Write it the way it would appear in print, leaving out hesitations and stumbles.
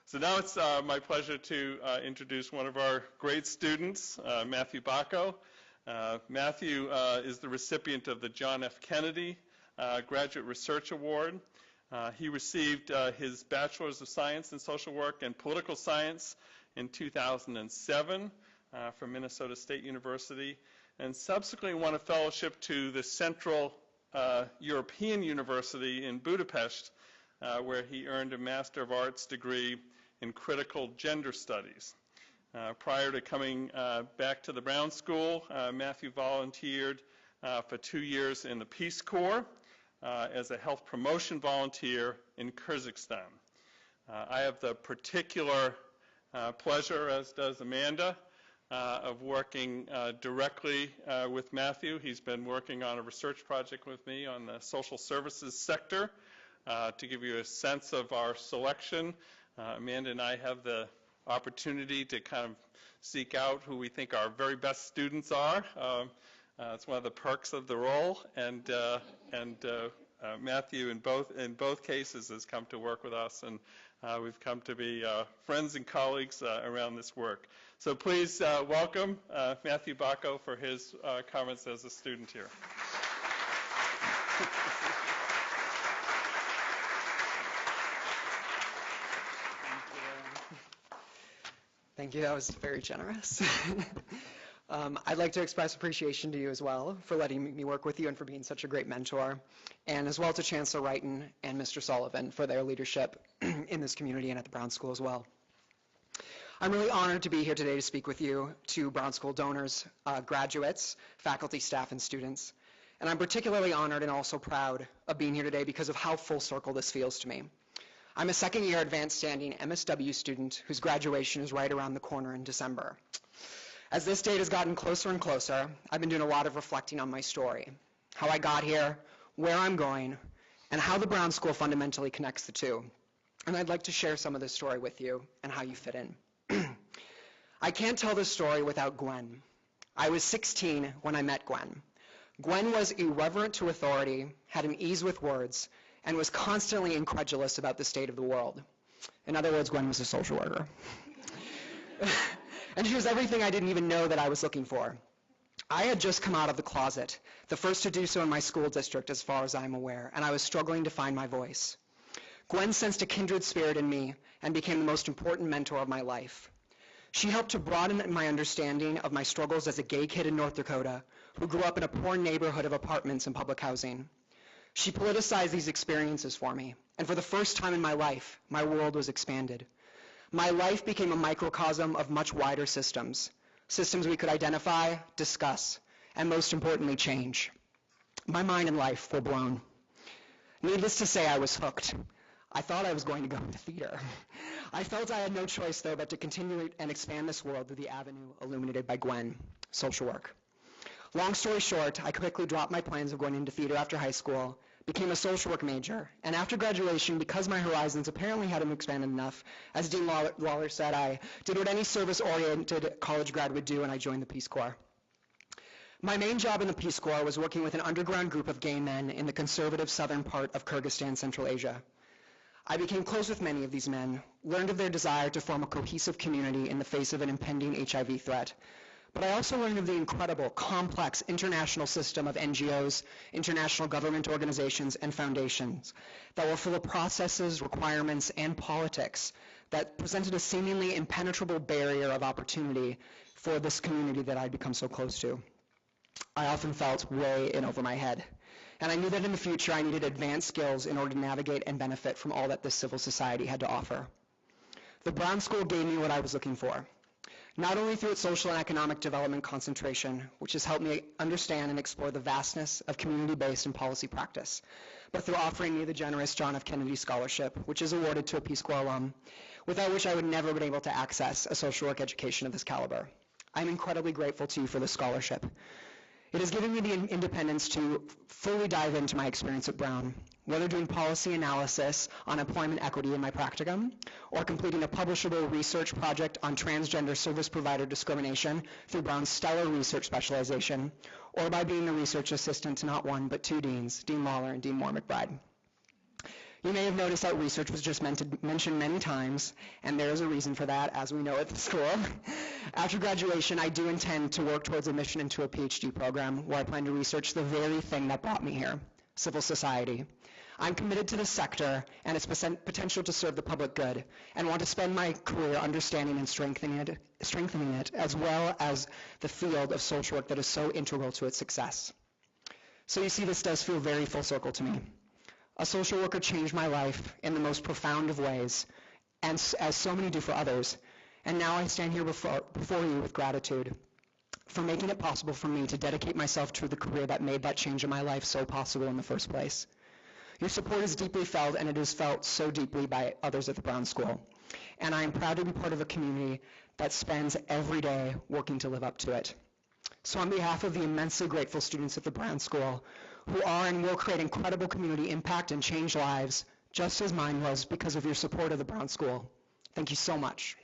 So now it's my pleasure to introduce one of our great students, Matthew Bakko. Matthew is the recipient of the John F. Kennedy Graduate Research Award. He received his Bachelor's of Science in Social Work and Political Science in 2007 from Minnesota State University, and subsequently won a fellowship to the Central European University in Budapest, where he earned a Master of Arts degree in Critical Gender Studies. Prior to coming back to the Brown School, Matthew volunteered for 2 years in the Peace Corps as a health promotion volunteer in Kyrgyzstan. I have the particular pleasure, as does Amanda, of working directly with Matthew. He's been working on a research project with me on the social services sector. To give you a sense of our selection, Amanda and I have the opportunity to kind of seek out who we think our very best students are. It's one of the perks of the role, and Matthew in both cases has come to work with us, and we've come to be friends and colleagues around this work. So please welcome Matthew Bakko for his comments as a student here. Thank you. That was very generous. I'd like to express appreciation to you as well for letting me work with you and for being such a great mentor, and as well to Chancellor Wrighton and Mr. Sullivan for their leadership in this community and at the Brown School as well. I'm really honored to be here today to speak with you, to Brown School donors, graduates, faculty, staff, and students. And I'm particularly honored and also proud of being here today because of how full circle this feels to me. I'm a second-year advanced standing MSW student whose graduation is right around the corner in December. As this date has gotten closer and closer, I've been doing a lot of reflecting on my story, how I got here, where I'm going, and how the Brown School fundamentally connects the two. And I'd like to share some of this story with you and how you fit in. I can't tell this story without Gwen. I was 16 when I met Gwen. Gwen was irreverent to authority, had an ease with words, and was constantly incredulous about the state of the world. In other words, Gwen was a social worker. And she was everything I didn't even know that I was looking for. I had just come out of the closet, the first to do so in my school district as far as I'm aware, and I was struggling to find my voice. Gwen sensed a kindred spirit in me and became the most important mentor of my life. She helped to broaden my understanding of my struggles as a gay kid in North Dakota who grew up in a poor neighborhood of apartments and public housing. She politicized these experiences for me, and for the first time in my life, my world was expanded. My life became a microcosm of much wider systems we could identify, discuss, and most importantly, change. My mind and life were blown. Needless to say, I was hooked. I thought I was going to go into theater. I felt I had no choice, though, but to continue and expand this world through the avenue illuminated by Gwen, social work. Long story short, I quickly dropped my plans of going into theater after high school, became a social work major, and after graduation, because my horizons apparently hadn't expanded enough, as Dean Lawler said, I did what any service-oriented college grad would do, and I joined the Peace Corps. My main job in the Peace Corps was working with an underground group of gay men in the conservative southern part of Kyrgyzstan, Central Asia. I became close with many of these men, learned of their desire to form a cohesive community in the face of an impending HIV threat. But I also learned of the incredible, complex international system of NGOs, international government organizations, and foundations that were full of processes, requirements, and politics that presented a seemingly impenetrable barrier of opportunity for this community that I'd become so close to. I often felt way in over my head. And I knew that in the future I needed advanced skills in order to navigate and benefit from all that this civil society had to offer. The Brown School gave me what I was looking for. Not only through its social and economic development concentration, which has helped me understand and explore the vastness of community-based and policy practice, but through offering me the generous John F. Kennedy Scholarship, which is awarded to a Peace Corps alum, without which I would never have been able to access a social work education of this caliber. I'm incredibly grateful to you for this scholarship. It has given me the independence to fully dive into my experience at Brown, whether doing policy analysis on employment equity in my practicum, or completing a publishable research project on transgender service provider discrimination through Brown's stellar research specialization, or by being the research assistant to not one but two deans, Dean Lawler and Dean Moore McBride. You may have noticed that research was just mentioned many times, and there is a reason for that, as we know at the school. After graduation, I do intend to work towards admission into a PhD program where I plan to research the very thing that brought me here, civil society. I'm committed to this sector and its potential to serve the public good, and want to spend my career understanding and strengthening it, as well as the field of social work that is so integral to its success. So you see, this does feel very full circle to me. A social worker changed my life in the most profound of ways, and as so many do for others. And now I stand here before you with gratitude for making it possible for me to dedicate myself to the career that made that change in my life so possible in the first place. Your support is deeply felt, and it is felt so deeply by others at the Brown School. And I am proud to be part of a community that spends every day working to live up to it. So on behalf of the immensely grateful students at the Brown School, who are and will create incredible community impact and change lives, just as mine was because of your support of the Brown School, thank you so much.